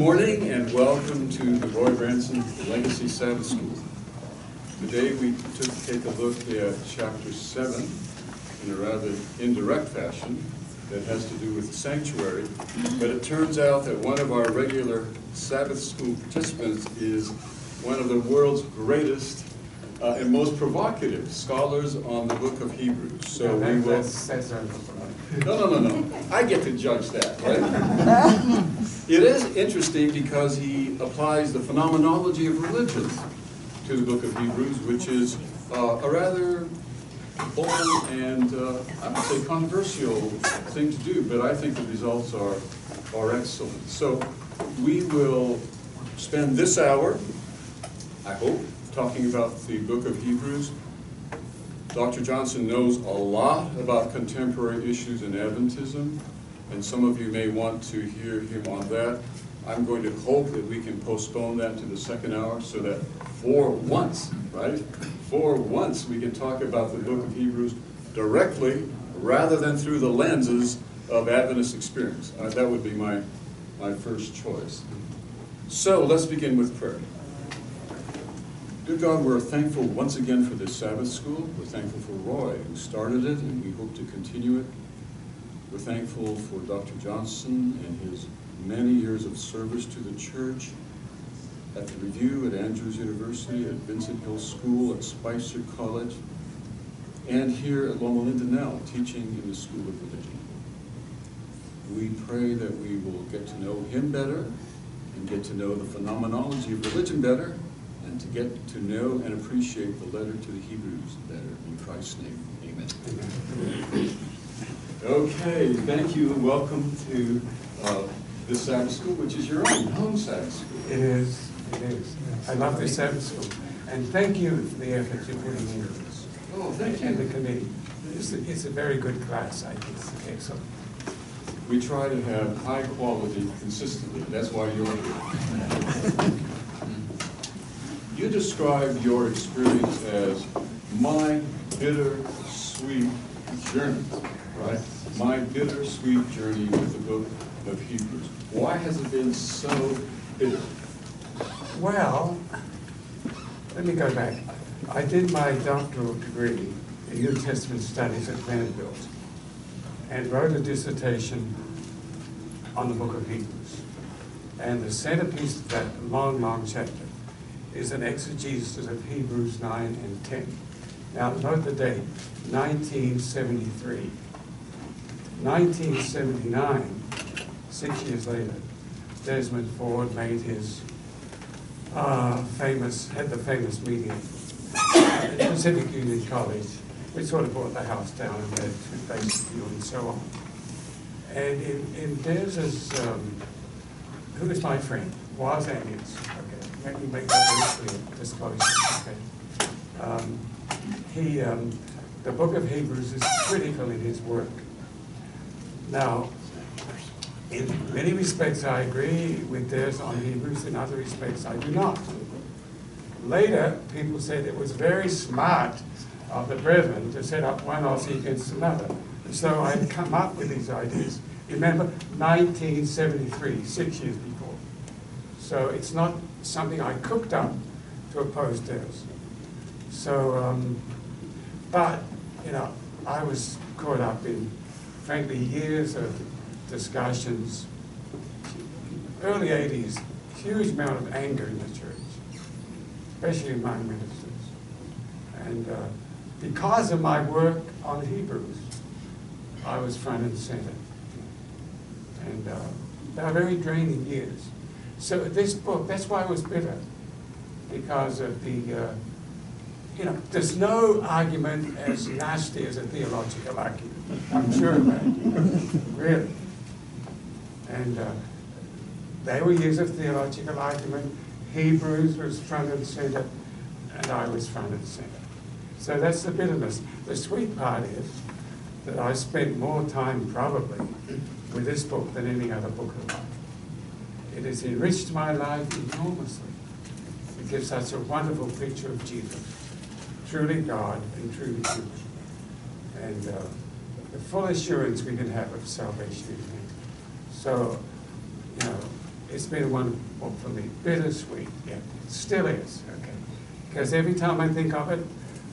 morning and welcome to the Roy Branson Legacy Sabbath School. Today we take a look at chapter 7 in a rather indirect fashion that has to do with the sanctuary, but it turns out that one of our regular Sabbath school participants is one of the world's greatest and most provocative scholars on the book of Hebrews. So we will... No. I get to judge that, right? It is interesting because he applies the phenomenology of religion to the book of Hebrews, which is a rather bold and, I would say, controversial thing to do, but I think the results are excellent. So we will spend this hour, I hope, talking about the book of Hebrews. Dr. Johnsson knows a lot about contemporary issues in Adventism, and some of you may want to hear him on that. I'm going to hope that we can postpone that to the second hour so that for once, we can talk about the book of Hebrews directly rather than through the lenses of Adventist experience. That would be my first choice. So let's begin with prayer. Good God, we're thankful once again for this Sabbath school. We're thankful for Roy, who started it, and we hope to continue it. We're thankful for Dr. Johnsson and his many years of service to the church at the Review, at Andrews University, at Vincent Hill School, at Spicer College, and here at Loma Linda now, teaching in the School of Religion. We pray that we will get to know him better and get to know the phenomenology of religion better, and to get to know and appreciate the letter to the Hebrews better. In Christ's name, amen. Okay, thank you and welcome to this Sabbath school, which is your own home Sabbath school. It is. I love this Sabbath school. And thank you for the effort you're putting into this. Oh, thank you. And the committee. It's a very good class, I think. It's excellent. We try to have high quality consistently. That's why you're here. You describe your experience as my bittersweet journey, right? My bittersweet journey with the book of Hebrews. Why has it been so bitter? Well, let me go back. I did my doctoral degree in New Testament studies at Vanderbilt and wrote a dissertation on the book of Hebrews. And the centerpiece of that long chapter is an exegesis of Hebrews 9 and 10. Now, note the date, 1973. 1979, 6 years later, Desmond Ford made his had the famous meeting at Pacific Union College, which sort of brought the house down and led to basic view and so on. And in Des's, who is my friend? Was and is. Okay, let me make that very clear, disclosure. Okay. The book of Hebrews is critical in his work. Now, in many respects I agree with Des on Hebrews, in other respects I do not. Later, people said it was very smart of the brethren to set up one Aussie against another. And so I'd come up with these ideas. Remember, 1973, 6 years before. So it's not something I cooked up to oppose Des. So, but, you know, I was caught up in, frankly, years of discussions, early 80s, huge amount of anger in the church, especially among ministers. And because of my work on Hebrews, I was front and center. And they were very draining years. So this book, that's why it was bitter, because of the, there's no argument as nasty as a theological argument. I'm sure of that, really. And they were years of theological argument. Hebrews was front and center, and I was front and center. So that's the bitterness. The sweet part is that I spent more time probably with this book than any other book of life. It has enriched my life enormously. It gives such a wonderful picture of Jesus, truly God and truly human. And the full assurance we can have of salvation in Him. So, it's been a wonderful book for me. Bittersweet, yeah, it still is, okay. Because every time I think of it,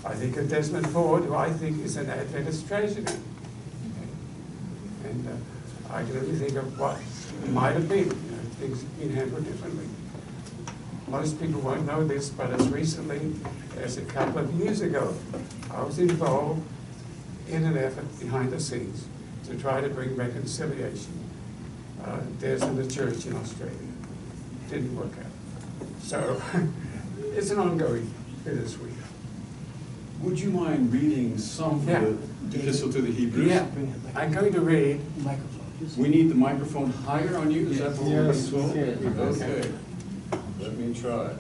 I think of Desmond Ford, who I think is an Adventist tragedy. Okay. And I can only think of what might have been, things have been handled differently. Most people won't know this, but as recently as a couple of years ago, I was involved in an effort behind the scenes to try to bring reconciliation. There's in the church in Australia. Didn't work out. So it's an ongoing bittersweet. Would you mind reading some from the Epistle to the Hebrews? Yeah, I'm going to read. We need the microphone higher on you? Is that what we're Yes, told? okay. Okay. Let me try.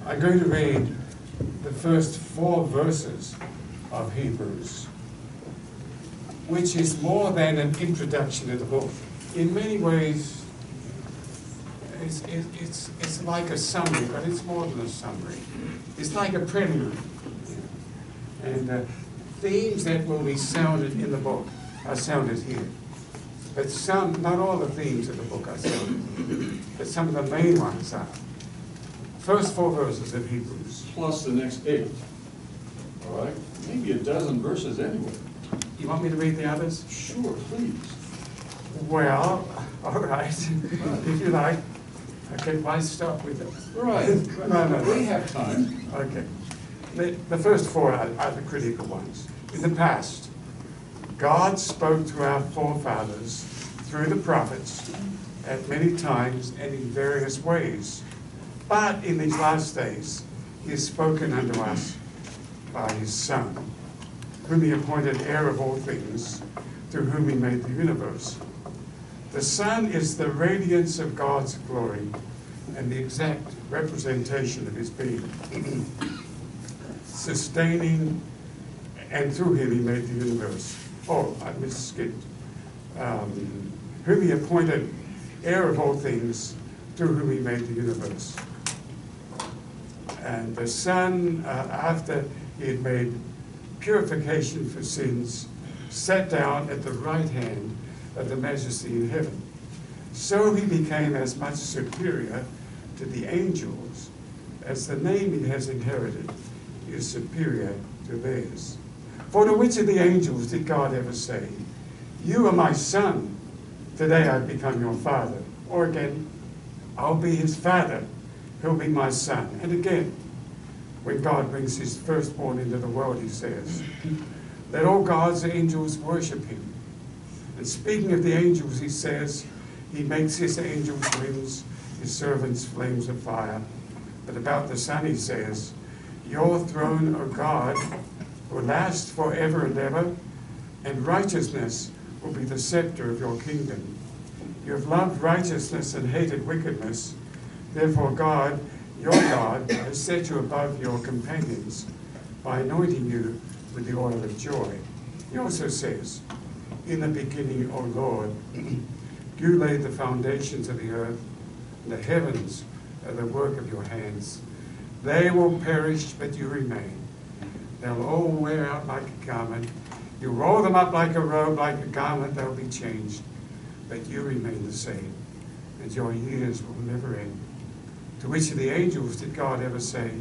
I'm going to read the first 4 verses of Hebrews, which is more than an introduction to the book. In many ways, it's like a summary, but it's more than a summary. It's like a prelude. And themes that will be sounded in the book are sounded here. But some, not all the themes of the book are sounded, but some of the main ones are. First 4 verses of Hebrews. Plus the next 8. All right? Maybe a dozen verses anyway. You want me to read the others? Sure, please. Well, all right, if you like. Okay, why stop with it? Right. No. We have time. Okay. The first 4 are the critical ones. In the past, God spoke to our forefathers through the prophets at many times and in various ways. But in these last days, he has spoken unto us by his Son, whom he appointed heir of all things, through whom he made the universe. The Son is the radiance of God's glory and the exact representation of his being, sustaining, and through him he made the universe. Oh, I misskipped. Whom he appointed heir of all things, through whom he made the universe. And the Son, after he had made purification for sins, sat down at the right hand of the majesty in heaven. So he became as much superior to the angels as the name he has inherited is superior to theirs. For to which of the angels did God ever say, "You are my son, today I've become your father"? Or again, "I'll be his father, he'll be my son"? And again, when God brings his firstborn into the world, he says, "Let all God's angels worship him." And speaking of the angels, he says, "He makes his angels winds, his servants flames of fire." But about the Son he says, "Your throne, O God, will last forever and ever, and righteousness will be the scepter of your kingdom. You have loved righteousness and hated wickedness. Therefore God, your God, has set you above your companions by anointing you with the oil of joy." He also says, "In the beginning, O Lord, you laid the foundations of the earth, and the heavens are the work of your hands. They will perish, but you remain. They'll all wear out like a garment. You roll them up like a robe, like a garment, they'll be changed. But you remain the same, and your years will never end. To which of the angels did God ever say,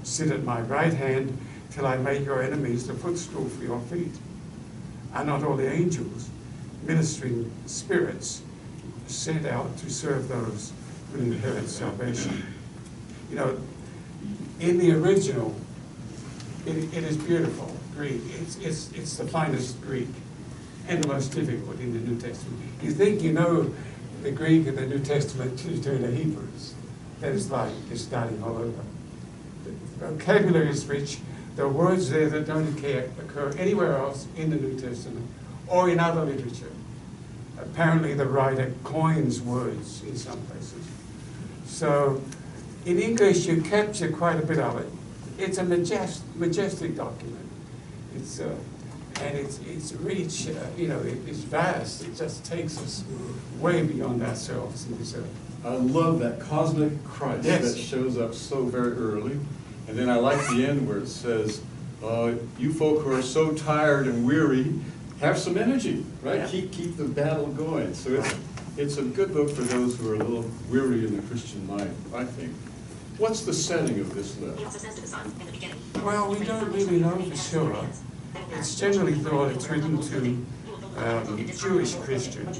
"Sit at my right hand till I make your enemies the footstool for your feet"? Are not all the angels ministering spirits sent out to serve those who inherit salvation? You know, in the original, it is beautiful Greek. It's the finest Greek and the most difficult in the New Testament. You think you know the Greek of the New Testament to turn to Hebrews. That is like you're starting all over. The vocabulary is rich. There are words there that don't occur anywhere else in the New Testament or in other literature. Apparently the writer coins words in some places. So in English you capture quite a bit of it. It's a majestic document. It's rich, it's vast. It just takes us way beyond ourselves in this earth. I love that cosmic Christ that shows up so very early. And then I like the end where it says, "You folk who are so tired and weary, have some energy, right? Yeah. Keep the battle going. So it's a good book for those who are a little weary in the Christian life, I think. What's the setting of this letter? Well, we don't really know for sure. It's generally thought it's written to Jewish Christians.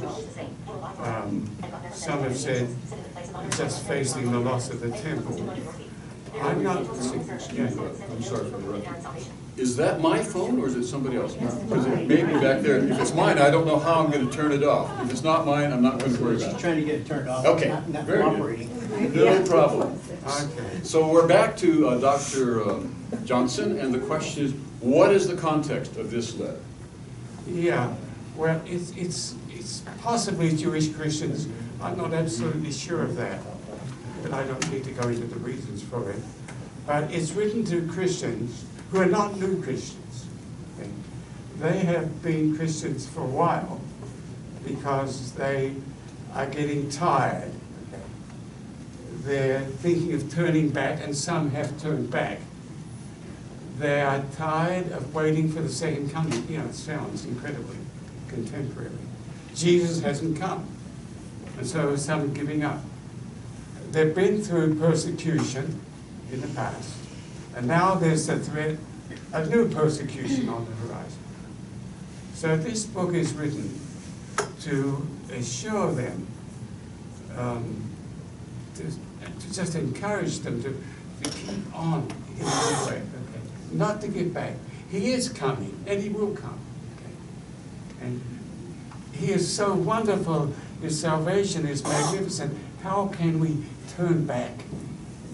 Some have said just facing the loss of the temple. I'm not. Yeah. I'm sorry for interrupting. Is that my phone or is it somebody else? Because it may be back there. If it's mine, I don't know how I'm going to turn it off. If it's not mine, I'm not going to worry about Just it. trying to get it turned off. Okay, Not very operating. good. No problem. Okay. So we're back to Dr. Johnsson, and the question is, what is the context of this letter? Yeah. Well, it's possibly Jewish Christians. I'm not absolutely sure of that, but I don't need to go into the reasons for it. But it's written to Christians who are not new Christians. Okay? They have been Christians for a while because they are getting tired. Okay? They're thinking of turning back, and some have turned back. They are tired of waiting for the second coming. You know, it sounds incredibly contemporary. Jesus hasn't come, and so some are giving up. They've been through persecution in the past, and now there's a threat of new persecution on the horizon. So this book is written to assure them, to just encourage them to keep on in the way, okay? Not to give back. He is coming, and he will come. Okay? And he is so wonderful. His salvation is magnificent. How can we turn back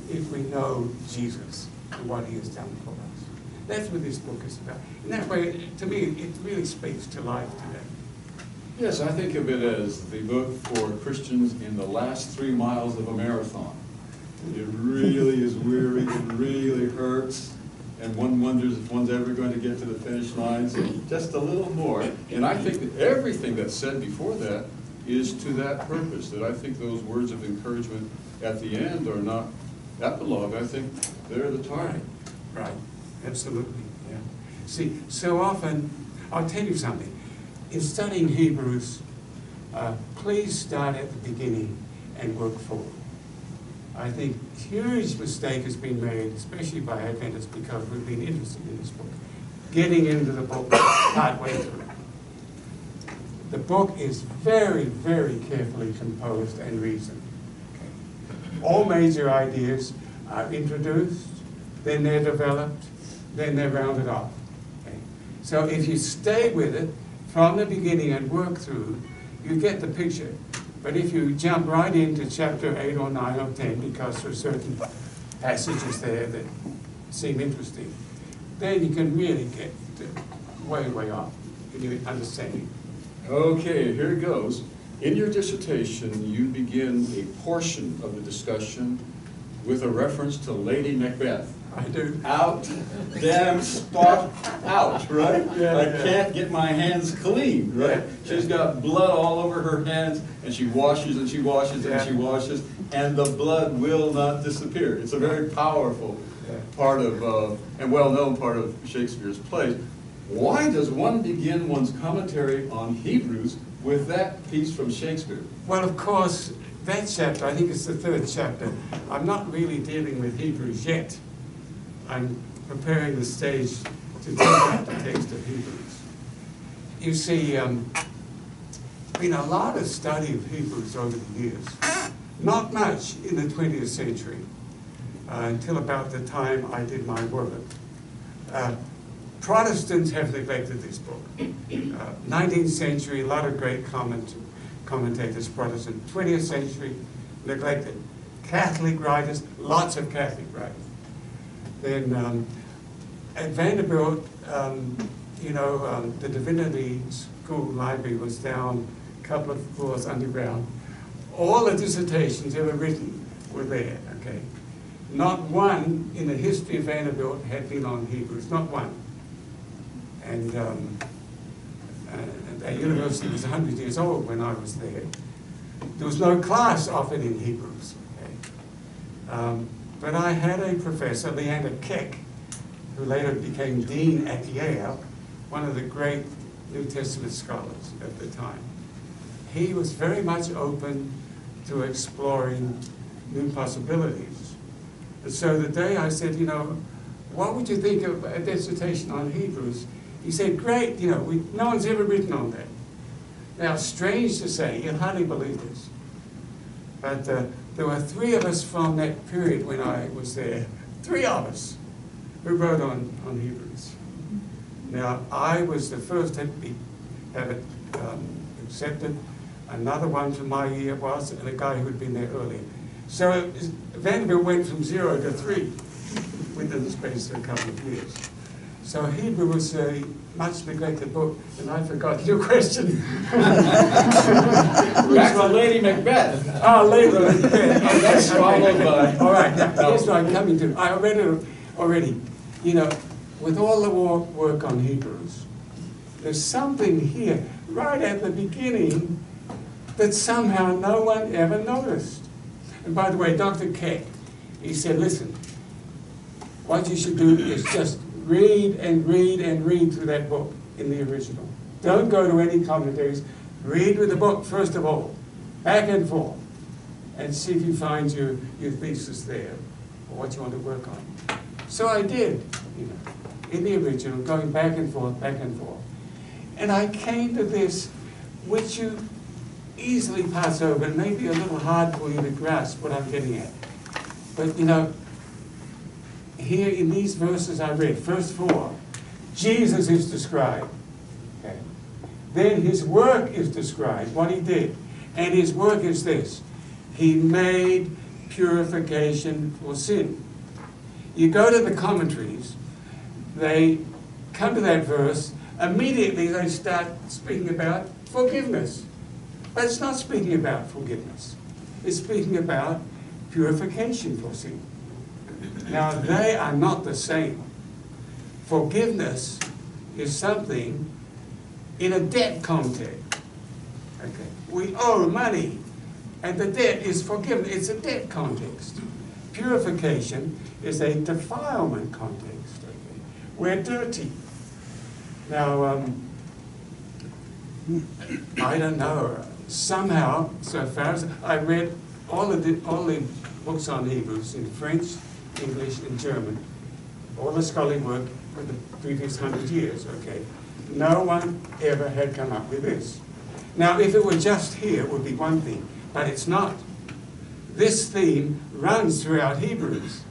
if we know Jesus and what he has done for us? That's what this book is about. In that way, to me, it really speaks to life today. Yes, I think of it as the book for Christians in the last 3 miles of a marathon. It really is weary, it really hurts, and one wonders if one's ever going to get to the finish line, so just a little more. And I think that everything that's said before that is to that purpose, that I think those words of encouragement at the end are not epilogue, I think they're the target. Right, absolutely, yeah. See, so often, I'll tell you something. In studying Hebrews, please start at the beginning and work forward. I think a huge mistake has been made, especially by Adventists, because we've been interested in this book, getting into the book partway through. The book is very, very carefully composed and reasoned. Okay. All major ideas are introduced, then they're developed, then they're rounded off. Okay. So if you stay with it from the beginning and work through, you get the picture. But if you jump right into chapter 8 or 9 or 10, because there are certain passages there that seem interesting, then you can really get way, way off in your understanding. Okay, here it goes. In your dissertation, you begin a portion of the discussion with a reference to Lady Macbeth. I do. Out, damn, spot out, right? Yeah, I yeah. can't get my hands clean, right? Yeah. She's got blood all over her hands, and she washes and she washes and Yeah. she washes, and the blood will not disappear. It's a very powerful part of, and well-known part of Shakespeare's plays. Why does one begin one's commentary on Hebrews with that piece from Shakespeare? Well, of course, that chapter, I think it's the 3rd chapter, I'm not really dealing with Hebrews yet. I'm preparing the stage to take out the text of Hebrews. You see, been a lot of study of Hebrews over the years. Not much in the 20th century, until about the time I did my work. Protestants have neglected this book. 19th century, a lot of great commentators, Protestant. 20th century, neglected. Catholic writers, lots of Catholic writers. Then at Vanderbilt, the Divinity School library was down a couple of floors underground. All the dissertations ever written were there, okay? Not one in the history of Vanderbilt had been on Hebrews, not one. And that university was 100 years old when I was there. There was no class offered in Hebrews, okay? But I had a professor, Leander Keck, who later became dean at Yale, one of the great New Testament scholars at the time. He was very much open to exploring new possibilities. And so the day I said, you know, what would you think of a dissertation on Hebrews? He said, great, you know, no one's ever written on that. Now, strange to say, you'd hardly believe this, but there were 3 of us from that period when I was there, 3 of us, who wrote on Hebrews. Now, I was the first to have it accepted. Another one from my year was, and a guy who had been there earlier. So Vanderbilt went from 0 to 3 within the space of a couple of years. So Hebrew was a much neglected book, and I forgot your question. Back to Lady Macbeth. Oh, Lady Macbeth. Oh, that's swallowed by. All right, now, here's what I'm coming to. I read it already. You know, with all the work on Hebrews, there's something here, right at the beginning, that somehow no one ever noticed. And by the way, Dr. Keck, he said, listen, what you should do is just read and read and read through that book in the original. Don't go to any commentaries. Read with the book, first of all, back and forth, and see if you find your thesis there, or what you want to work on. So I did, you know, in the original, going back and forth, and I came to this, which you easily pass over, and maybe a little hard for you to grasp what I'm getting at. But, you know, here in these verses I read, first 4, Jesus is described. Okay. Then his work is described, what he did. And his work is this: he made purification for sin. You go to the commentaries, they come to that verse, immediately they start speaking about forgiveness. But it's not speaking about forgiveness. It's speaking about purification for sin. Now, they are not the same. Forgiveness is something in a debt context. Okay. We owe money, and the debt is forgiven. It's a debt context. Purification is a defilement context. Okay. We're dirty. Now, I don't know. Somehow, so far as I read all the books on Hebrews in French, English, and German, all the scholarly work for the previous 100 years, okay? No one ever had come up with this. Now, if it were just here, it would be one thing, but it's not. This theme runs throughout Hebrews.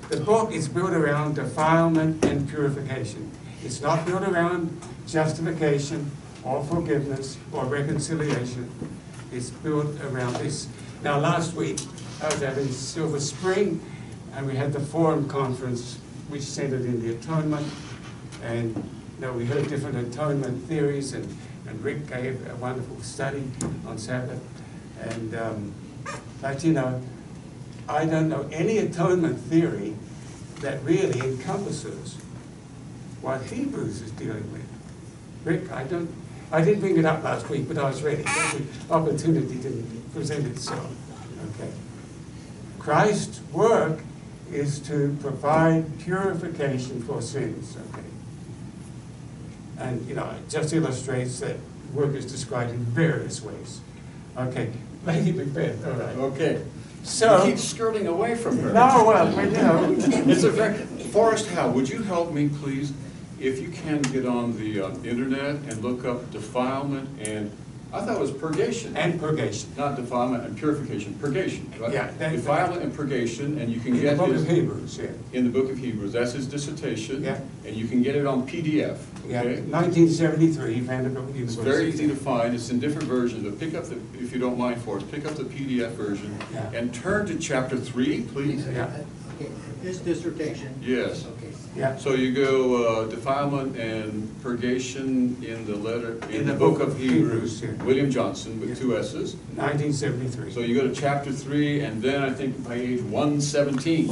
The book is built around defilement and purification. It's not built around justification or forgiveness or reconciliation. It's built around this. Now, last week, I was having Silver Spring, and we had the Forum Conference, which centered in the Atonement. And you know, we heard different atonement theories, and Rick gave a wonderful study on Sabbath. And, but you know, I don't know any atonement theory that really encompasses what Hebrews is dealing with. Rick, I didn't bring it up last week, but I was ready. The opportunity didn't present itself. Okay. Christ's work is to provide purification for sins. Okay. And you know, it just illustrates that work is described in various ways. Okay. Lady Macbeth. All right. Okay. So you keep skirting away from her. No, well, but, you know. It's a very, Forrest Howe, would you help me, please? If you can get on the internet and look up defilement and, I thought it was purgation. And purgation. Not defilement and purification, purgation, right? Yeah. Defilement and purgation, and you can get in the book his, of Hebrews, yeah. in the book of Hebrews, that's his dissertation. Yeah. And you can get it on PDF, Yeah, okay? 1973, Vanderbilt University. It's very easy to find, it's in different versions, but pick up the, if you don't mind for us, pick up the PDF version Yeah. and turn to chapter 3, please. Yeah. Okay, his dissertation. Yes. Okay. Yeah. So you go defilement and purgation in the letter, In the book of Hebrews, yeah. William Johnsson with Yeah. 2 S's. 1973. So you go to chapter 3, and then I think page 117.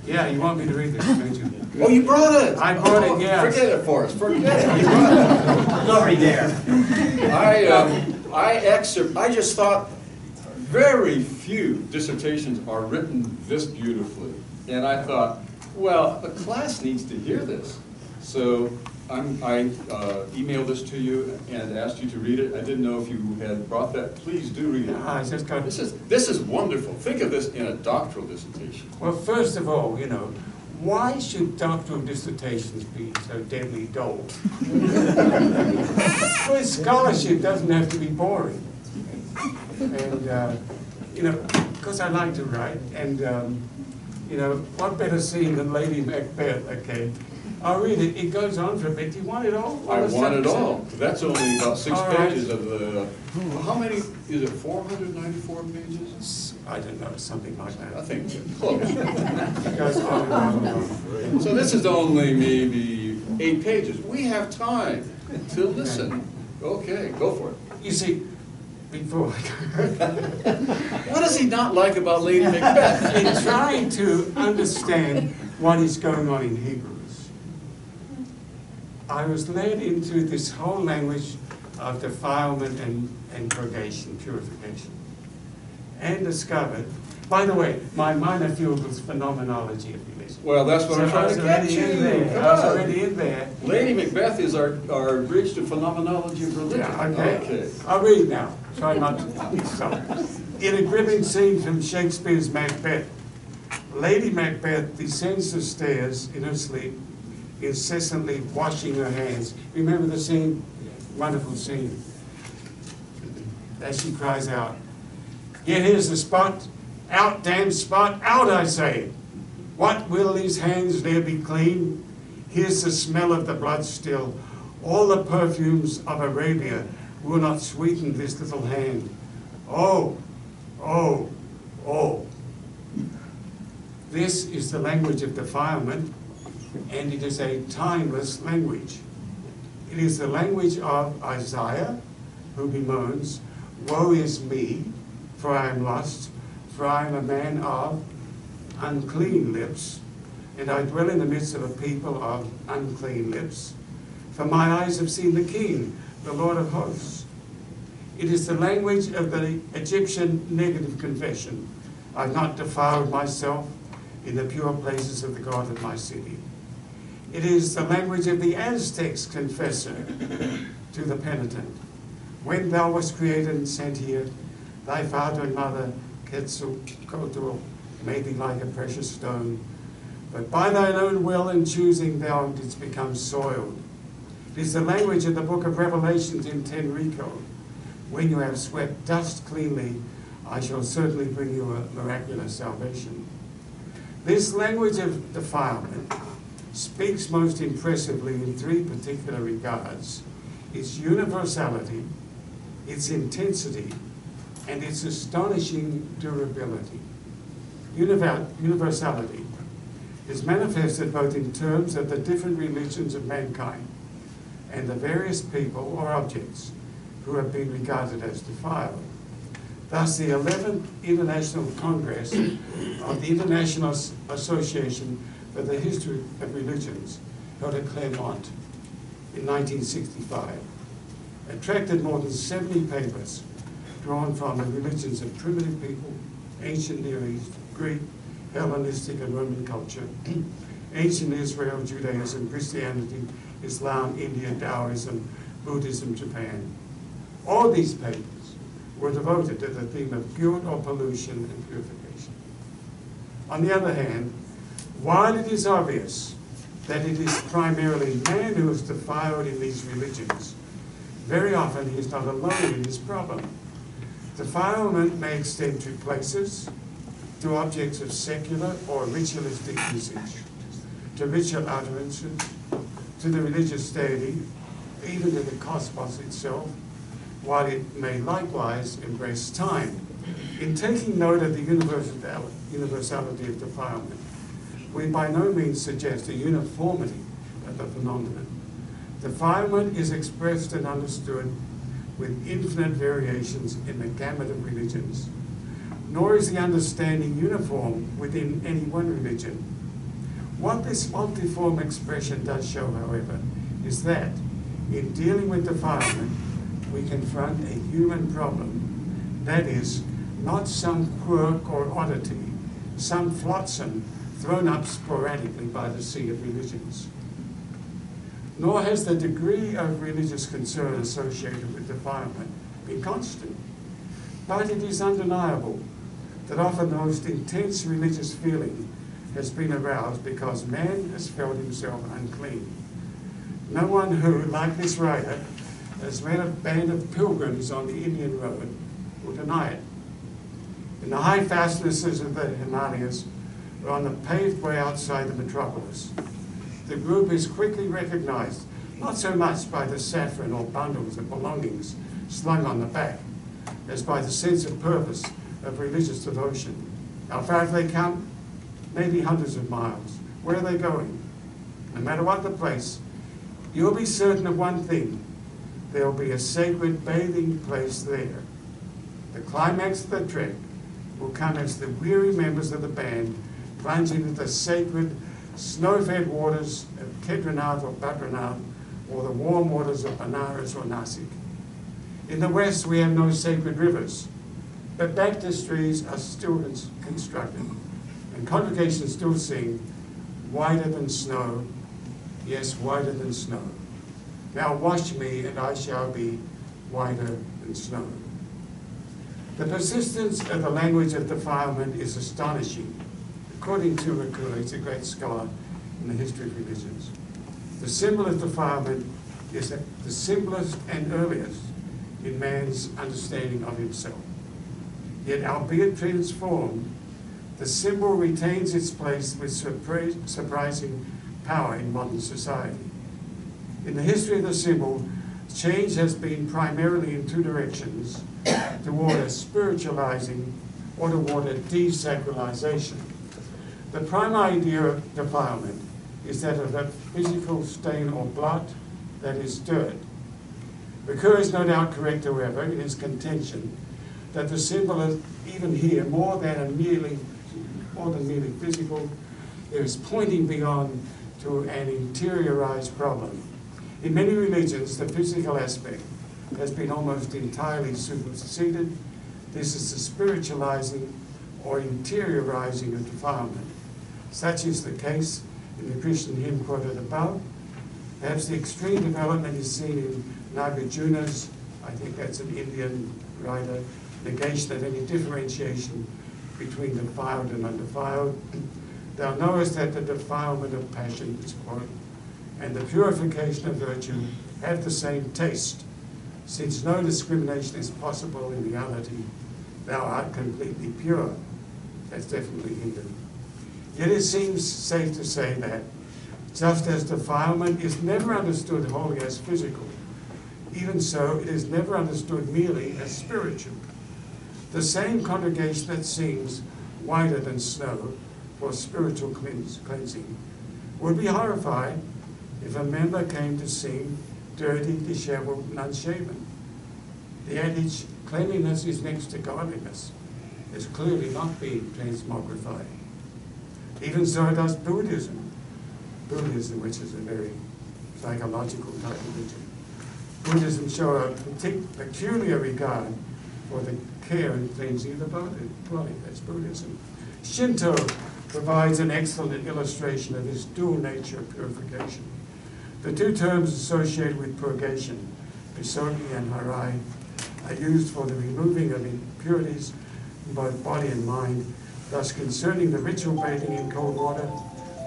Yeah, you want me to read this, don't you? Oh, you brought it! I brought it, yes. Forget it, Forrest, forget it. You brought it. Glory there. I just thought very few dissertations are written this beautifully. And I thought, well, the class needs to hear this. So I emailed this to you and asked you to read it. I didn't know if you had brought that. Please do read it. I just got This is wonderful. Think of this in a doctoral dissertation. Well, first of all, you know, why should doctoral dissertations be so deadly dull? Well, scholarship doesn't have to be boring. And, you know, because I like to write, and, you know, what better scene than Lady Macbeth, okay? I'll read it. It goes on for a bit. Do you want it all? I want it all. That's only about 6 All right. pages of the, how many, is it 494 pages? I don't know, something like I that. think close. It goes on and on and on. So this is only maybe 8 pages. We have time to listen. Okay, go for it. You see, before I go, What does he not like about Lady Macbeth? in trying to understand what is going on in Hebrews, I was led into this whole language of defilement and purgation, purification, and discovered, by the way, my minor field was phenomenology of religion. Well, that's what I'm trying to get you. I was already in there. Lady Macbeth is our bridge to phenomenology of religion. Yeah, okay. I'll read now. Try not to stop. In a gripping scene from Shakespeare's Macbeth, Lady Macbeth descends the stairs in her sleep, incessantly washing her hands. Remember the scene? Wonderful scene. As she cries out, "Yet here's the spot, out, damn spot, out, I say! What will these hands there be clean? Here's the smell of the blood still. All the perfumes of Arabia will not sweeten this little hand. Oh, oh, oh." This is the language of defilement, and it is a timeless language. It is the language of Isaiah, who bemoans, "Woe is me, for I am lost, for I am a man of unclean lips, and I dwell in the midst of a people of unclean lips. For my eyes have seen the King, the Lord of hosts." It is the language of the Egyptian negative confession. "I've not defiled myself in the pure places of the God of my city." It is the language of the Aztec's confessor to the penitent. "When thou wast created and sent here, thy father and mother, Quetzalcoatl, made thee like a precious stone. But by thine own will and choosing thou didst become soiled." It is the language of the book of Revelations in Tenrico. "When you have swept dust cleanly, I shall certainly bring you a miraculous salvation." This language of defilement speaks most impressively in 3 particular regards: its universality, its intensity, and its astonishing durability. Universality is manifested both in terms of the different religions of mankind and the various people or objects who have been regarded as defiled. Thus, the 11th International Congress of the International Association for the History of Religions, held at Claremont in 1965, attracted more than 70 papers drawn from the religions of primitive people, ancient Near East, Greek, Hellenistic and Roman culture, ancient Israel, Judaism, Christianity, Islam, India, Taoism, Buddhism, Japan. All these papers were devoted to the theme of guilt or pollution and purification. On the other hand, while it is obvious that it is primarily man who is defiled in these religions, very often he is not alone in his problem. Defilement may extend to places, to objects of secular or ritualistic usage, to ritual utterances, to the religious deity, even to the cosmos itself, while it may likewise embrace time. In taking note of the universality of defilement, we by no means suggest a uniformity of the phenomenon. Defilement is expressed and understood with infinite variations in the gamut of religions, nor is the understanding uniform within any one religion. What this multiform expression does show, however, is that in dealing with defilement, we confront a human problem. That is, not some quirk or oddity, some flotsam thrown up sporadically by the sea of religions. nor has the degree of religious concern associated with defilement been constant. But it is undeniable that often the most intense religious feeling has been aroused because man has felt himself unclean. No one who, like this writer, has met a band of pilgrims on the Indian road will deny it. In the high fastnesses of the Himalayas, or on the paved way outside the metropolis, the group is quickly recognized, not so much by the saffron or bundles of belongings slung on the back, as by the sense of purpose of religious devotion. How far have they come? Maybe hundreds of miles. Where are they going? No matter what the place, you'll be certain of one thing: there will be a sacred bathing place there. The climax of the trek will come as the weary members of the band plunge into the sacred snow-fed waters of Kedarnath or Badrinath, or the warm waters of Benares or Nasik. In the West, we have no sacred rivers, but baptistries are still constructed, and congregations still sing, "Whiter than snow, yes, whiter than snow. Now wash me, and I shall be whiter than snow." The persistence of the language of defilement is astonishing, according to Ricoeur, he's a great scholar in the history of religions. The symbol of defilement is the simplest and earliest in man's understanding of himself. Yet, albeit transformed, the symbol retains its place with surprising power in modern society. In the history of the symbol, change has been primarily in two directions: toward a spiritualizing or toward a desacralization. The prime idea of defilement is that of a physical stain or blot, that is dirt. Ricoeur is no doubt correct, however, in his contention that the symbol is, even here, more than merely physical. It is pointing beyond to an interiorized problem. In many religions, the physical aspect has been almost entirely superseded. This is the spiritualizing or interiorizing of defilement. Such is the case in the Christian hymn quoted above. Perhaps the extreme development is seen in Nagarjuna's, I think that's an Indian writer, negation of any differentiation between defiled and undefiled. Thou knowest that the defilement of passion is quote, and the purification of virtue have the same taste, since no discrimination is possible in reality. Thou art completely pure. That's definitely Hindu. Yet it seems safe to say that, just as defilement is never understood wholly as physical, even so it is never understood merely as spiritual. The same congregation that sings whiter than snow for spiritual cleansing would be horrified if a member came to sing dirty, disheveled, and unshaven. The adage, cleanliness is next to godliness, is clearly not being transmogrified. Even so does Buddhism. Buddhism, which is a very psychological type of religion. Buddhism shows a peculiar regard for the care and cleansing of the body. That's Buddhism. Shinto provides an excellent illustration of this dual nature of purification. The two terms associated with purgation, bisogi and harai, are used for the removing of impurities in both body and mind. Thus, concerning the ritual bathing in cold water,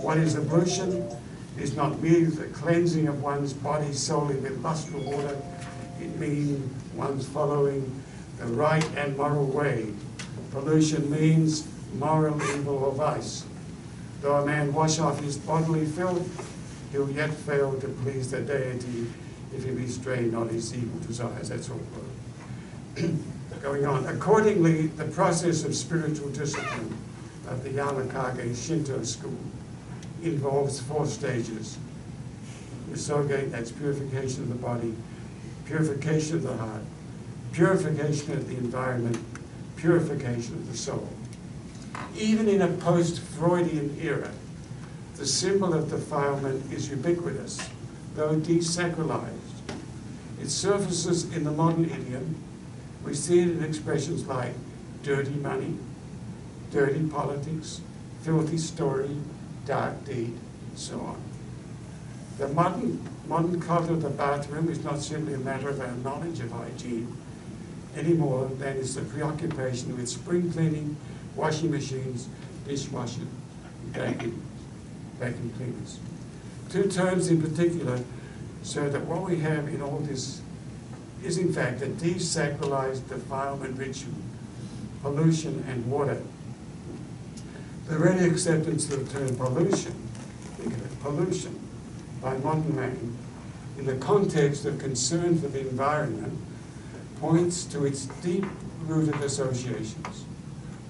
what is ablution is not merely the cleansing of one's body solely with lustful water. It means one's following the right and moral way. Pollution means moral evil or vice. Though a man wash off his bodily filth, he'll yet fail to please the deity if he restrain not his evil desires. That's all. Going on. Accordingly, the process of spiritual discipline of the Yamakage Shinto school involves 4 stages. Misoge, that's purification of the body, purification of the heart, purification of the environment, purification of the soul. Even in a post-Freudian era, the symbol of defilement is ubiquitous, though desacralized. It surfaces in the modern idiom. We see it in expressions like dirty money, dirty politics, filthy story, dark deed, and so on. The modern Modern culture of the bathroom is not simply a matter of our knowledge of hygiene any more than it's a preoccupation with spring cleaning, washing machines, dishwashing, vacuum cleaners. Two terms in particular show that what we have in all this is in fact a desacralized defilement ritual, pollution and water. The ready acceptance of the term pollution, think of it, pollution, by modern man, in the context of concern for the environment, points to its deep-rooted associations.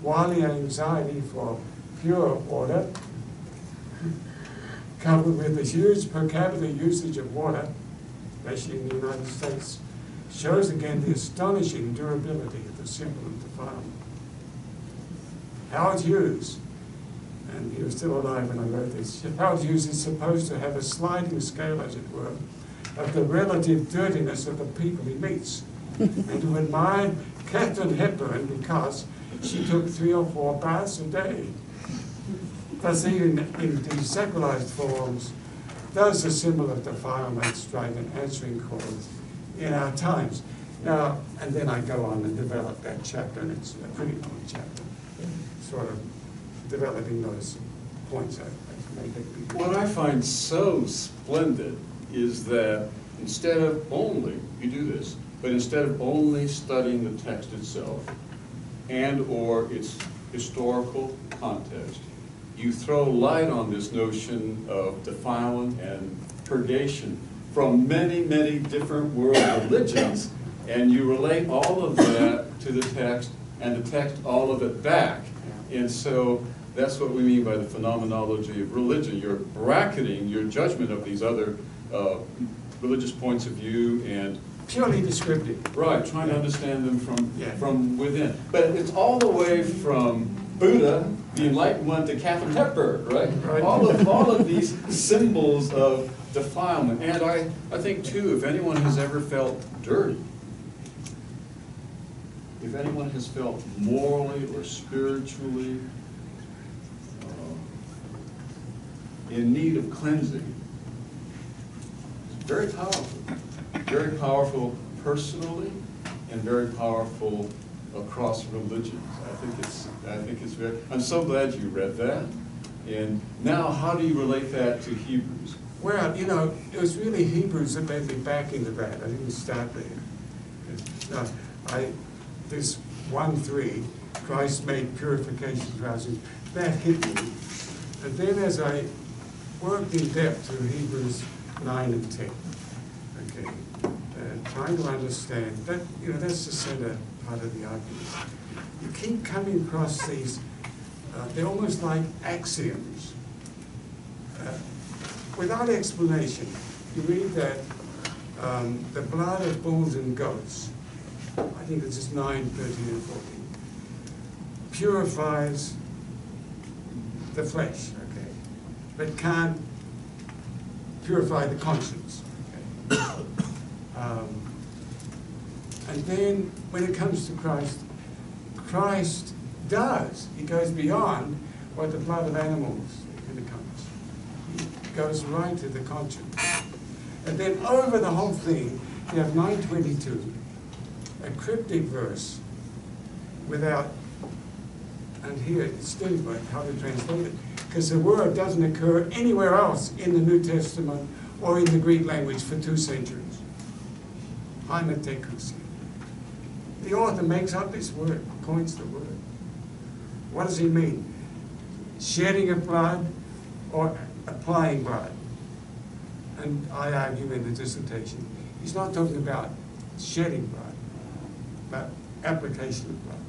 While the anxiety for pure water, coupled with the huge per capita usage of water, especially in the United States, shows again the astonishing durability of the symbol of defilement. Howard Hughes, and he was still alive when I wrote this, Howard Hughes is supposed to have a sliding scale, as it were, of the relative dirtiness of the people he meets, and to admire Katharine Hepburn because she took 3 or 4 baths a day. Thus, even in desacralized forms, does the symbol of defilement strike an answering chord in our times. Now, and then I go on and develop that chapter, and it's a pretty long chapter, sort of developing those points I make. What I find so splendid is that instead of only, you do this, but instead of only studying the text itself and or its historical context, you throw light on this notion of defilement and purgation from many, many different world religions, and you relate all of that to the text, and the text all of it back. And so that's what we mean by the phenomenology of religion. You're bracketing your judgment of these other religious points of view and purely descriptive. Right, trying to understand them from within. But it's all the way from Buddha, the enlightened one, to Katharine Hepburn, right? Right. All of these symbols of defilement. And I think, too, if anyone has ever felt dirty, if anyone has felt morally or spiritually in need of cleansing, it's very powerful. Very powerful personally and very powerful across religions. I think it's very, I'm so glad you read that. And now, how do you relate that to Hebrews? Well, you know, it was really Hebrews that led me back into that. I didn't start there. This 1:3, Christ made purification for our sins, that hit me. And then as I worked in depth through Hebrews 9 and 10, okay, trying to understand that, you know, that's the center part of the argument. You keep coming across these, they're almost like axioms. Without explanation, you read that the blood of bulls and goats, I think it's just 9, 13, and 14, purifies the flesh, okay, but can't purify the conscience. Okay? And then when it comes to Christ, Christ does. He goes beyond what the blood of animals becomes. He goes right to the conscience. And then over the whole thing, you have 9:22, a cryptic verse without, and here it's difficult how to translate it, because the word doesn't occur anywhere else in the New Testament or in the Greek language for 2 centuries. Haematekusi. The author makes up this word, coins the word. What does he mean? Shedding of blood or applying blood? And I argue in the dissertation, he's not talking about shedding blood, but application of blood.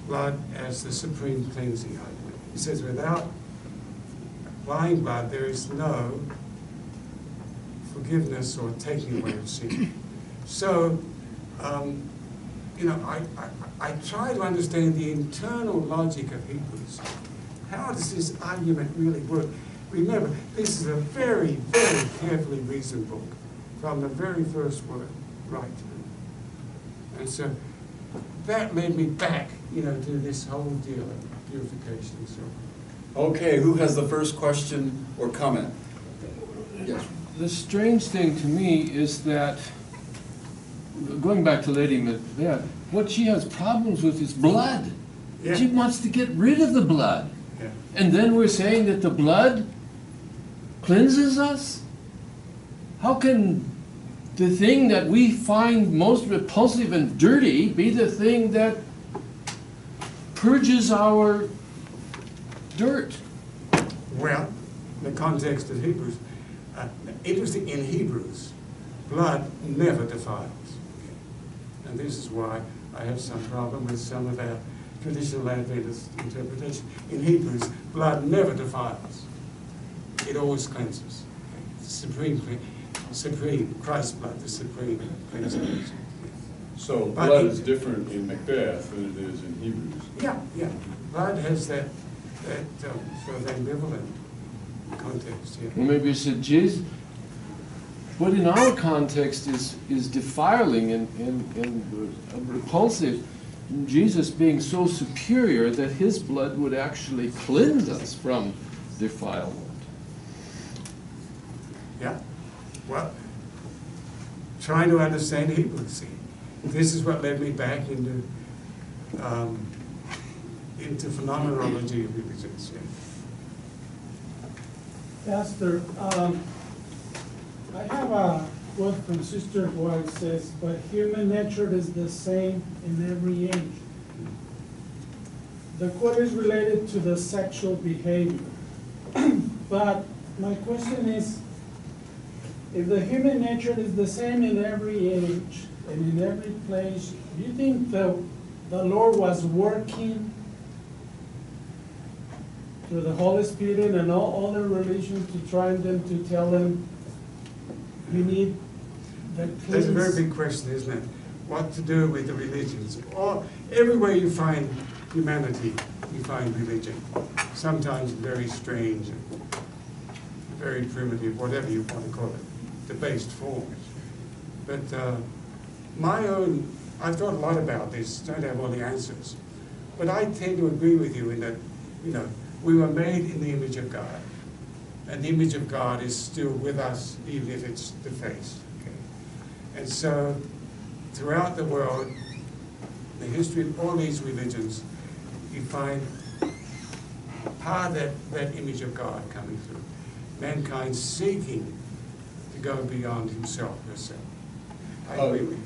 Blood as the supreme cleansing argument. He says without applying blood, there is no forgiveness or taking away of sin. So, you know, I try to understand the internal logic of Hebrews. How does this argument really work? Remember, this is a very, very carefully reasoned book from the very first word right. And so that led me back, you know, to this whole deal of purification and so on. Okay, who has the first question or comment? Yes. the strange thing to me is that, going back to Lady Macbeth, what she has problems with is blood. Yeah. She wants to get rid of the blood. Yeah. And then we're saying that the blood cleanses us? How can the thing that we find most repulsive and dirty be the thing that purges our dirt? Well, the context of Hebrews, interesting in Hebrews, blood never defiles. And this is why I have some problem with some of our traditional Adventist interpretation. In Hebrews, blood never defiles. It always cleanses. Supreme, Christ's blood, the supreme cleansing. So But blood it- is different in Macbeth than it is in Hebrews. Yeah. Blood has that sort of ambivalent context here. Well, maybe you said Jesus, what in our context is defiling and repulsive, Jesus being so superior that his blood would actually cleanse us from defilement. Yeah. Well, trying to understand Hebrews. See, this is what led me back into phenomenology of religions. Yeah. Pastor, I have a quote from Sister White says, but human nature is the same in every age. The quote is related to the sexual behavior. But my question is, if the human nature is the same in every age and in every place, do you think the Lord was working through the Holy Spirit and all other religions to try them to tell them, you need the That's a very cleanse? big question, isn't it? What to do with the religions? Everywhere you find humanity, you find religion. Sometimes very strange and very primitive, whatever you want to call it, debased forms. But I've thought a lot about this, don't have all the answers. But I tend to agree with you in that, we were made in the image of God. And the image of God is still with us, even if it's defaced. Okay? And so, throughout the world, the history of all these religions, you find part of that image of God coming through. Mankind seeking to go beyond himself, herself. I agree with you.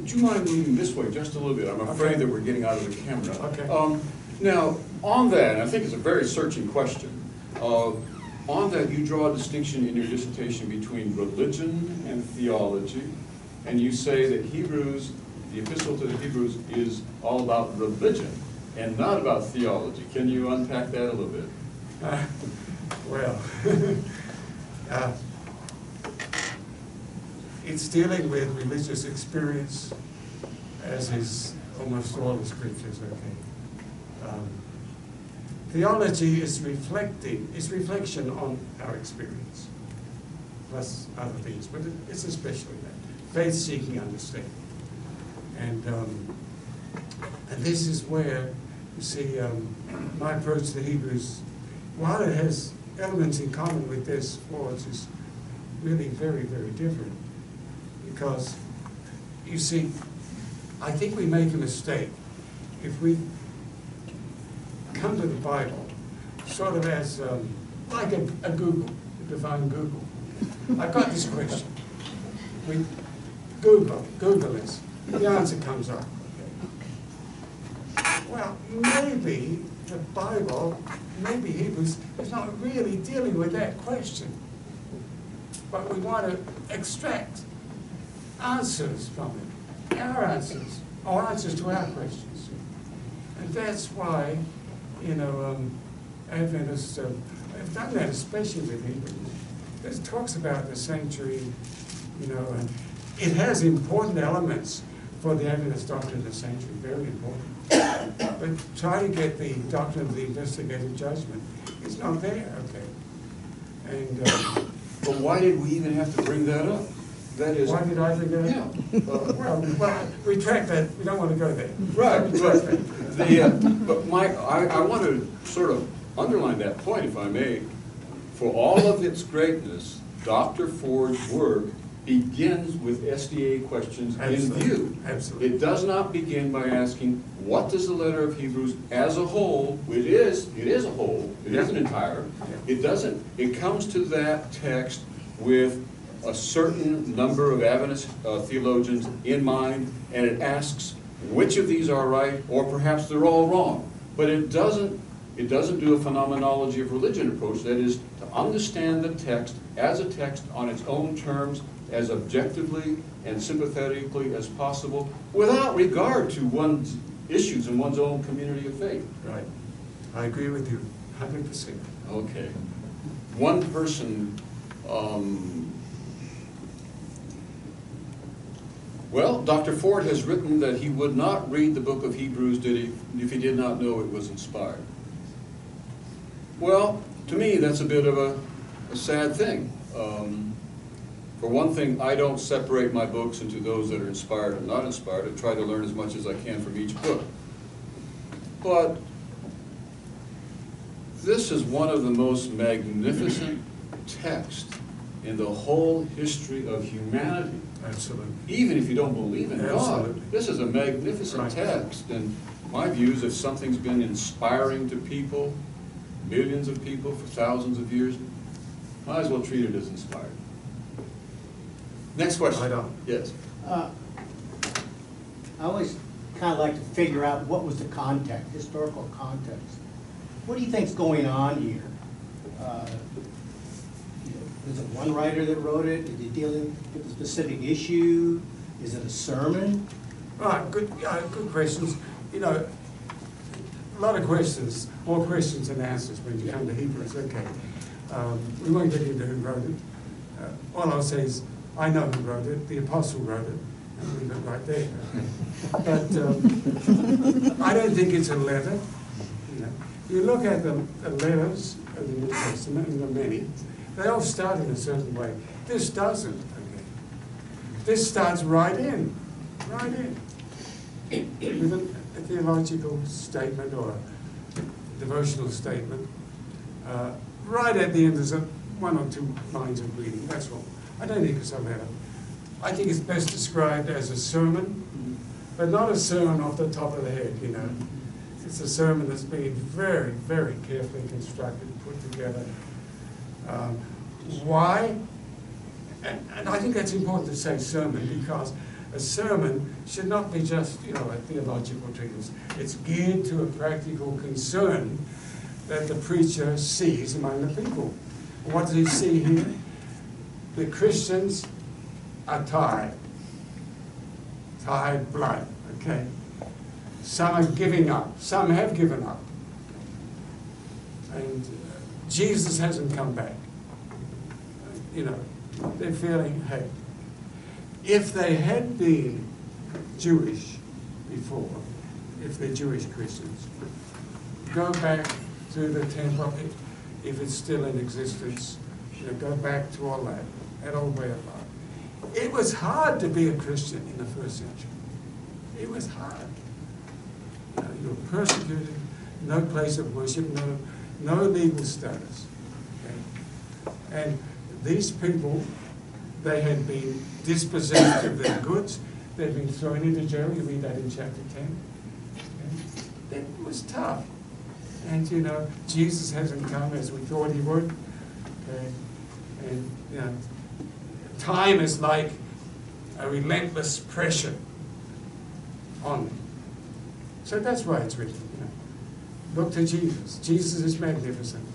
Would you mind moving this way just a little bit? I'm afraid Okay. that we're getting out of the camera. Okay. Now, on that, and I think it's a very searching question, on that you draw a distinction in your dissertation between religion and theology, and you say that Hebrews, the Epistle to the Hebrews, is all about religion and not about theology. Can you unpack that a little bit? Well, it's dealing with religious experience, as is almost all the scriptures, okay? Theology is reflection on our experience, plus other things, but it's especially that. Faith-seeking understanding. And this is where, you see, my approach to Hebrews, while it has elements in common with this, flaws is really very, very different. Because, you see, I think we make a mistake if we come to the Bible sort of as like a Google, a divine Google. I've got this question. We Google this. The answer comes up. Well, maybe the Bible, maybe Hebrews, is not really dealing with that question. But we want to extract answers from it, our answers, or answers to our questions. And that's why, Adventists have done that, especially with Hebrews. It talks about the sanctuary, and it has important elements for the Adventist doctrine of the sanctuary, very important. But try to get the doctrine of the investigative judgment. It's not there, okay? And But why did we even have to bring that up? That is, why did I think that? yeah. Well, retract that. We don't want to go there. Right. Retract that. But I want to sort of underline that point, if I may. For all of its greatness, Dr. Ford's work begins with SDA questions in view. Absolutely. It does not begin by asking, what does the letter of Hebrews as a whole, it is a whole, it is an entire, it comes to that text with a certain number of Adventist theologians in mind, and it asks which of these are right, or perhaps they're all wrong. But it doesn't do a phenomenology of religion approach, that is, to understand the text as a text on its own terms, as objectively and sympathetically as possible, without regard to one's issues in one's own community of faith. Right. I agree with you 100%. Okay. One person, well, Dr. Ford has written that he would not read the book of Hebrews if he did not know it was inspired. Well, to me, that's a bit of a sad thing. For one thing, I don't separate my books into those that are inspired and not inspired. I try to learn as much as I can from each book. But this is one of the most magnificent texts in the whole history of humanity. Absolutely. Even if you don't believe in Absolutely. God, this is a magnificent Right. text. And my view is, if something's been inspiring to people, millions of people for thousands of years, might as well treat it as inspired. Next question. Right on. Yes. I always kind of like to figure out what was the context, historical context. What do you think's going on here? Is it one writer that wrote it? Is he dealing with a specific issue? Is it a sermon? Right, good questions. You know, a lot of questions, more questions than answers when you come to Hebrews. Okay, we won't get into who wrote it. All I'll say is, I know who wrote it. The Apostle wrote it. I'll leave it right there. But I don't think it's a letter. You know, you look at the letters of the New Testament, and there are many. They all start in a certain way. This doesn't. Okay. This starts right in, with a theological statement or a devotional statement. Right at the end, there's one or two lines of reading. That's all. I don't think it's a letter. I think it's best described as a sermon, but not a sermon off the top of the head. You know, it's a sermon that's been very, very carefully constructed, put together. Why? And I think that's important to say sermon, because a sermon should not be just, you know, a theological treatise. It's geared to a practical concern that the preacher sees among the people. What does he see here? The Christians are tired blood, okay? Some are giving up, some have given up. And Jesus hasn't come back. You know, they're feeling, hey, if they had been Jewish before, if they're Jewish Christians, go back to the temple, if it's still in existence, you know, go back to all that old way of life. It was hard to be a Christian in the first century. It was hard. You know, you were persecuted, no place of worship, no legal status. Okay? And these people, they had been dispossessed of their goods. They'd been thrown into jail. You read that in chapter 10. Okay? It was tough. And, you know, Jesus hasn't come as we thought he would. Okay? And, you know, time is like a relentless pressure on them. So that's why it's written. You know. Look to Jesus. Jesus is magnificent.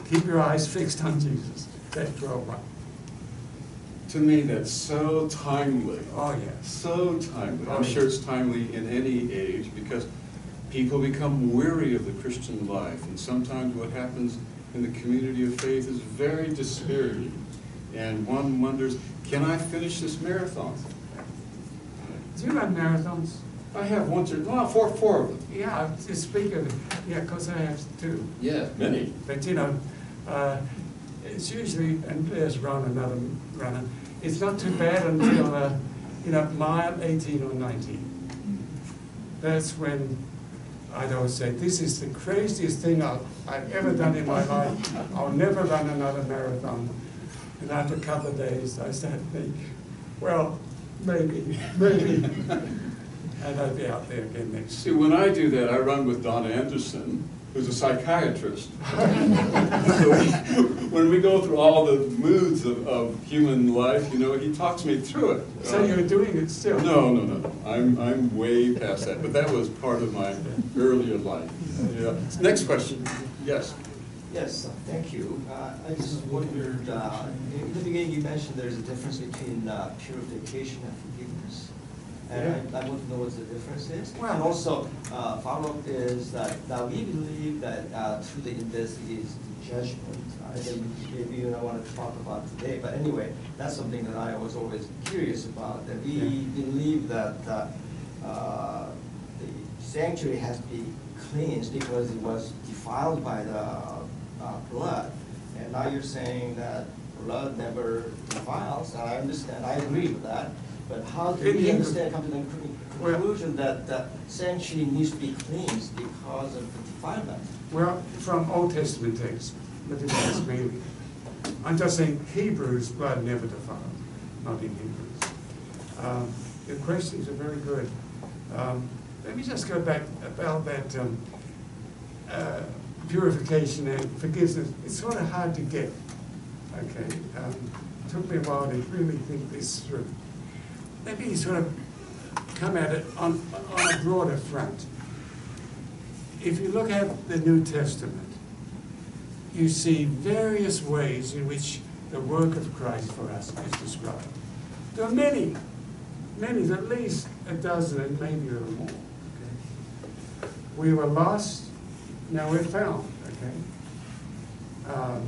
Keep your eyes fixed on Jesus. That's 12:1. To me, that's so timely. Oh, yeah. So timely. Oh, I'm yeah. sure it's timely in any age, because people become weary of the Christian life, and sometimes what happens in the community of faith is very dispiriting. And one wonders, can I finish this marathon? Do you run marathons? I have four of them. Yeah, to speak of it. Yeah, because I have two. Yeah, many. But, you know, it's usually, and there's another runner, it's not too bad until, you know, mile 18 or 19. That's when I'd always say, this is the craziest thing I've ever done in my life. I'll never run another marathon. And after a couple of days, I started to think, well, maybe. And I'd be out there again next See, when I do that, I run with Don Anderson, who's a psychiatrist. So when we go through all the moods of human life, you know, he talks me through it. So you're doing it still? No. I'm way past that, but that was part of my earlier life. Yeah. Next question. Yes. Yes, thank you. I just wondered, in the beginning you mentioned there's a difference between purification and forgiveness. And I want to know what the difference is. Well, and also, follow-up is that now we believe that through the this is the judgment. Maybe you don't want to talk about today, but anyway, that's something that I was always curious about. That we believe that the sanctuary has to be cleansed because it was defiled by the blood. And now you're saying that blood never defiles. And I understand, I agree with that. But how do we understand, come to the conclusion that the sanctuary needs to be cleansed because of the defilement? Well, from Old Testament texts, Leviticus mainly. I'm just saying Hebrews, blood never defiled, not in Hebrews. Your questions are very good. Let me just go back about that purification and forgiveness. It's sort of hard to get, okay? It took me a while to really think this through. Let me sort of come at it on a broader front. If you look at the New Testament, you see various ways in which the work of Christ for us is described. There are many, at least a dozen and maybe a little more. Okay? We were lost, now we're found. Okay?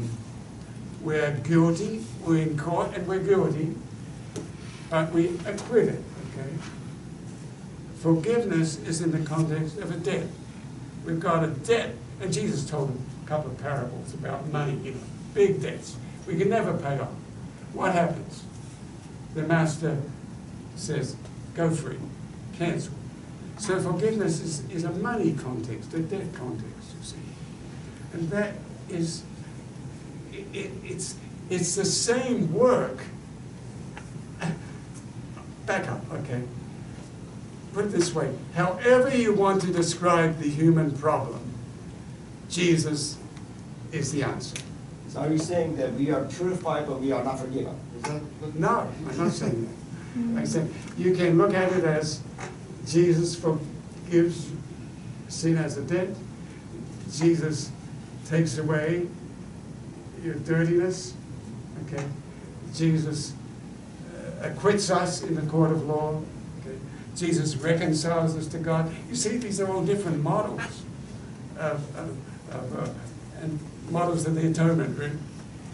We're guilty, we're in court and we're guilty, but we acquitted. Okay? Forgiveness is in the context of a debt. We've got a debt, and Jesus told a couple of parables about money, you know, big debts. We can never pay off. What happens? The master says, go free, cancel. So forgiveness is a money context, a debt context, you see. And that is, it's the same work. Back up, okay? Put it this way, however you want to describe the human problem, Jesus is the answer. So are you saying that we are purified but we are not forgiven? Is that what? No, I'm not saying that. I'm saying you can look at it as Jesus forgives sin as a debt. Jesus takes away your dirtiness. Okay, Jesus acquits us in the court of law. Okay? Jesus reconciles us to God. You see, these are all different models and models of the atonement. Right?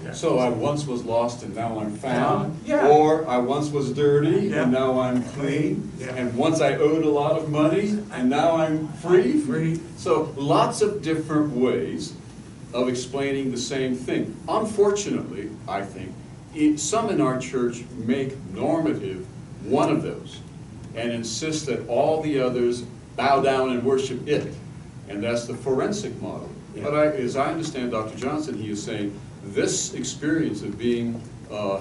Yeah. So I once was lost and now I'm found. Yeah. Or I once was dirty Yeah. and now I'm clean. Yeah. And once I owed a lot of money and now I'm free. Free. So lots of different ways of explaining the same thing. Unfortunately, I think, some in our church make normative one of those and insist that all the others bow down and worship it. And that's the forensic model. Yeah. But as I understand Dr. Johnsson, he is saying this experience of being,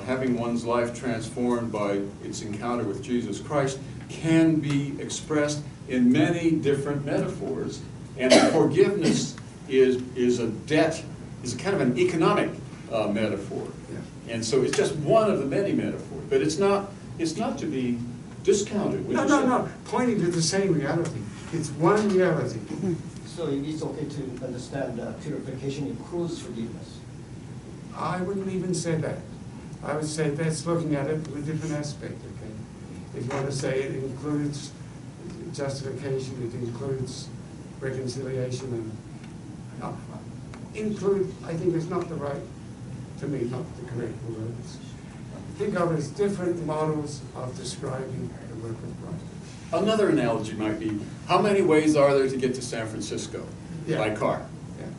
having one's life transformed by its encounter with Jesus Christ can be expressed in many different metaphors. And forgiveness is a debt, is a kind of an economic metaphor. Yeah. And so it's just one of the many metaphors. But it's not to be discounted. No. Pointing to the same reality. It's one reality. So it's okay to understand that purification includes forgiveness. I wouldn't even say that. I would say that's looking at it from a different aspect, okay? If you want to say it includes justification, it includes reconciliation, and include, I think is not the right, to me, not the correct word. Think of it as different models of describing the work of Christ. Another analogy might be, how many ways are there to get to San Francisco by car? Yeah.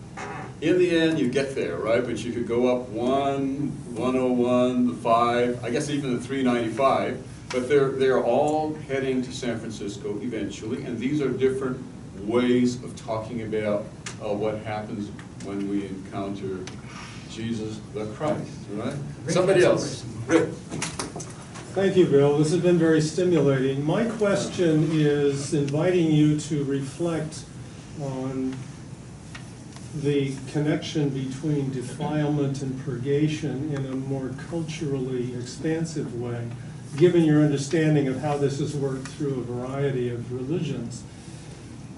In the end, you get there, right? But you could go up 101, the 5, I guess even the 395, but they're all heading to San Francisco eventually, and these are different ways of talking about what happens when we encounter Jesus the Christ, right? Somebody else. Rick. Thank you, Bill. This has been very stimulating. My question is inviting you to reflect on the connection between defilement and purgation in a more culturally expansive way, given your understanding of how this has worked through a variety of religions.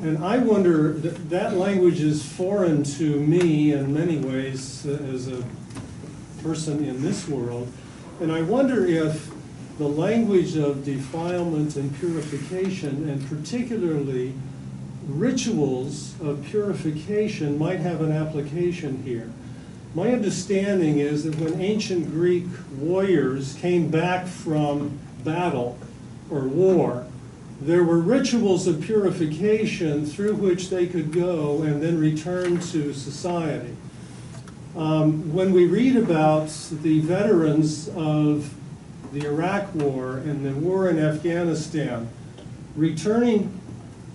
And I wonder, that language is foreign to me in many ways as a person in this world. And I wonder if the language of defilement and purification, and particularly rituals of purification, might have an application here. My understanding is that when ancient Greek warriors came back from battle or war, there were rituals of purification through which they could go and then return to society. When we read about the veterans of the Iraq War and the war in Afghanistan returning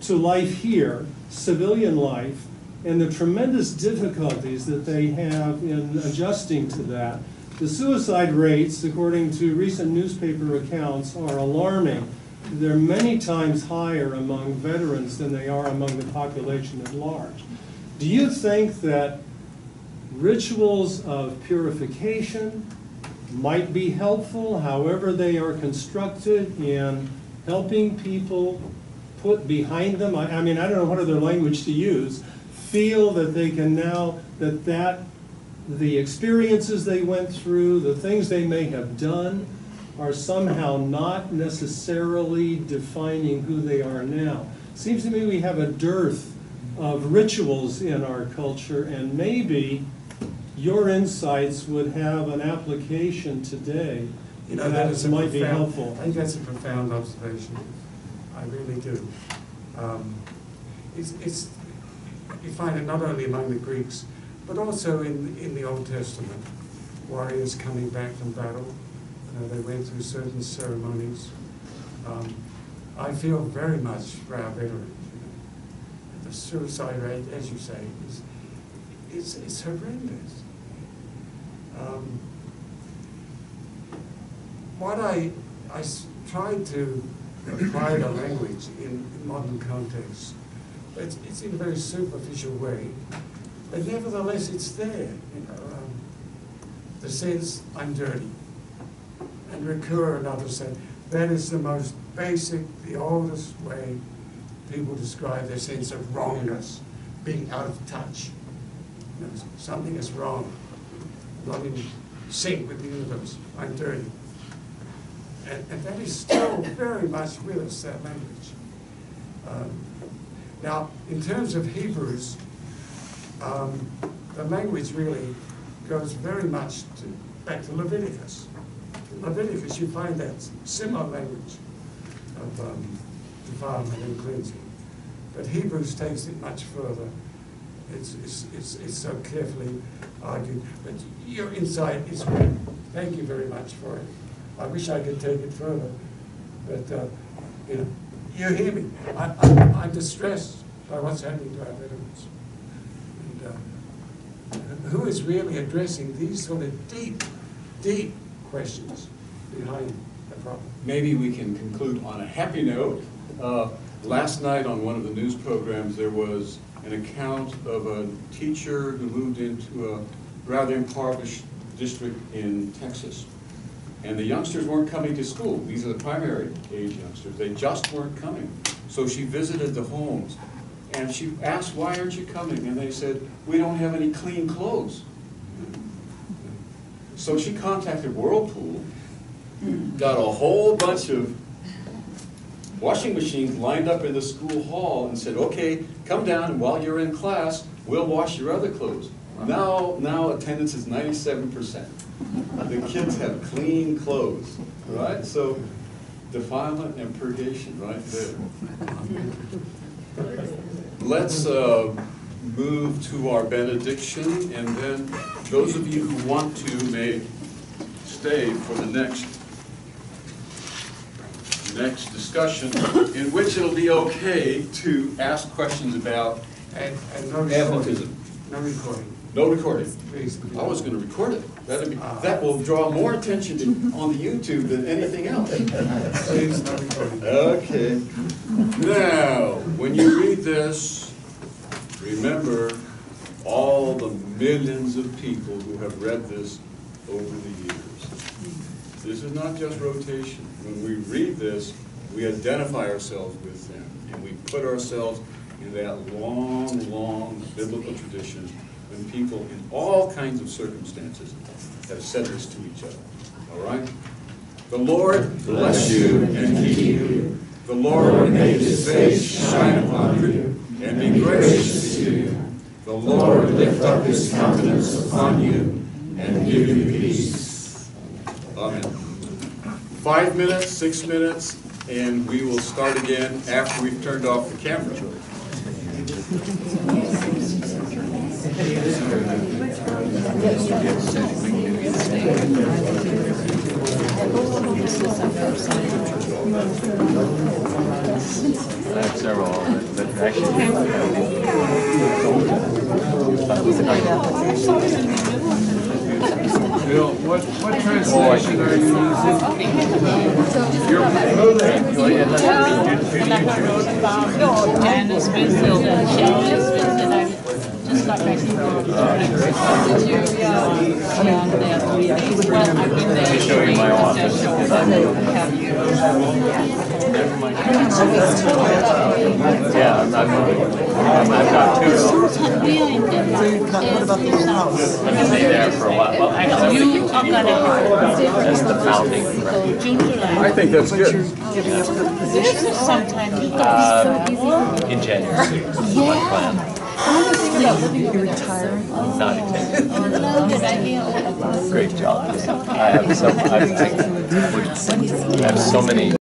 to life here, civilian life, and the tremendous difficulties that they have in adjusting to that, the suicide rates, according to recent newspaper accounts, are alarming. They're many times higher among veterans than they are among the population at large. Do you think that rituals of purification might be helpful, however they are constructed, in helping people put behind them, I mean, I don't know what other language to use, feel that they can now, that the experiences they went through, the things they may have done, are somehow not necessarily defining who they are now? Seems to me we have a dearth of rituals in our culture, and maybe your insights would have an application today that might be helpful. I think that's a profound observation. I really do. You find it not only among the Greeks, but also in the Old Testament. Warriors coming back from battle, they went through certain ceremonies. I feel very much for our veterans. The suicide rate, as you say, is horrendous. What I tried to apply the language in modern context, it's in a very superficial way, but nevertheless it's there. The sense, I'm dirty, and recur and others say that is the most basic, the oldest way people describe their sense of wrongness, being out of touch. Something is wrong, not in sync with the universe. I'm dirty. And that is still very much with us, that language. Now, in terms of Hebrews, the language really goes very much back to Leviticus. In Leviticus, you find that similar language of defilement and cleansing. But Hebrews takes it much further. It's so carefully argued. But your insight is great. Thank you very much for it. I wish I could take it further, but you hear me. I'm distressed by what's happening to our veterans. And who is really addressing these sort of deep, deep questions behind the problem? Maybe we can conclude on a happy note. Last night on one of the news programs, there was an account of a teacher who moved into a rather impoverished district in Texas. And the youngsters weren't coming to school. These are the primary age youngsters. They just weren't coming. So she visited the homes. And she asked, why aren't you coming? And they said, we don't have any clean clothes. So she contacted Whirlpool, got a whole bunch of washing machines lined up in the school hall and said, okay, come down, and while you're in class, we'll wash your other clothes. Now attendance is 97%. The kids have clean clothes, right? So defilement and purgation right there. Let's move to our benediction, and then those of you who want to may stay for the next discussion, in which it'll be okay to ask questions about and no Adventism. recording. No recording. No recording. Please. I was going to record it. That will draw more attention on the YouTube than anything else. Please, no recording. Okay. Now, when you read this, remember all the millions of people who have read this over the years. This is not just rotation. When we read this, we identify ourselves with them, and we put ourselves in that long, long biblical tradition when people in all kinds of circumstances have said this to each other. All right? The Lord bless you and keep you. The Lord make his face shine upon you and be gracious to you. The Lord lift up his countenance upon you and give you peace. Amen. 5 minutes, 6 minutes, and we will start again after we've turned off the camera. I have several, but actually, Bill, what translation are you using? Janice visited and Shelley visited. I just got back from well, I've been there. show you my office. Yeah, I'm not going. I've got two. I'm going to stay there for a while. Well, actually, You are gonna that's the founding. June, July. I think that's good. Sometime In January. My plan. you're retiring. Not intended. Did I hear? Great job. I have so many